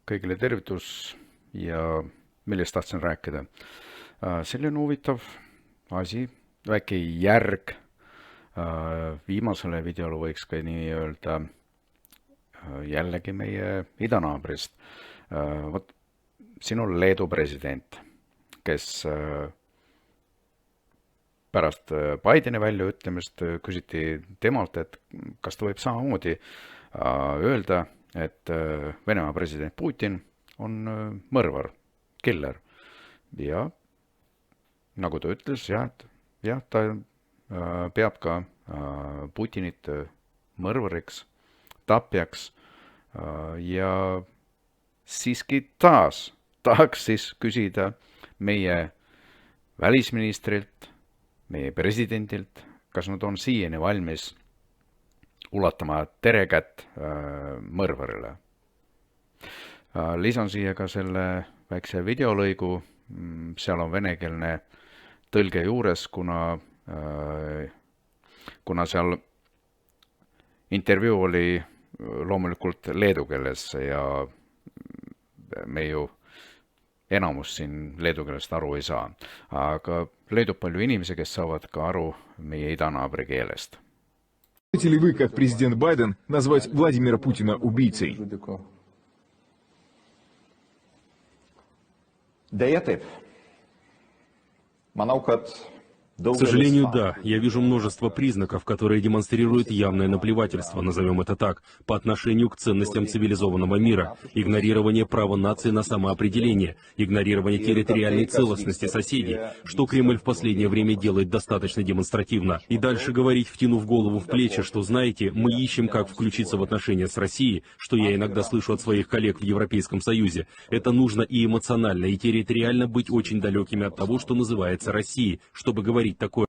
kõigile tervitus ja millest tahtsin rääkida. Selline huvitav asi, väike järg viimasele videole võiks ka nii öelda jällegi meie idanaabrist. Vot siin on Leedu president, kes pärast Bideni väljaütlemist küsiti temalt, et kas ta võib samamoodi öelda, et Venemaa president Putin on mõrvar, killer. Ja nagu ta ütles, jah, ta peab ka Putinit mõrvariks, tapjaks ja siiski tahaks siis küsida meie välisministrilt, meie presidendilt, kas nad on siiani valmis ulatama terekätt mõrvarile. Lisan siia ka selle väikse videolõigu, seal on venekeelne tõlge juures, kuna seal intervjuu oli loomulikult leedu keeles ja me ju enamus siin leedu keelest aru ei saa. Aga leedub palju inimesi, kes saavad ka aru meie idanaabri keelest. Можете ли вы, как президент Байден, назвать Владимира Путина убийцей? К сожалению, да. Я вижу множество признаков, которые демонстрируют явное наплевательство, назовем это так, по отношению к ценностям цивилизованного мира, игнорирование права нации на самоопределение, игнорирование территориальной целостности соседей, что Кремль в последнее время делает достаточно демонстративно. И дальше говорить, втянув голову в плечи, что, знаете, мы ищем, как включиться в отношения с Россией, что я иногда слышу от своих коллег в Европейском Союзе. Это нужно и эмоционально, и территориально быть очень далекими от того, что называется Россией, чтобы говорить такое.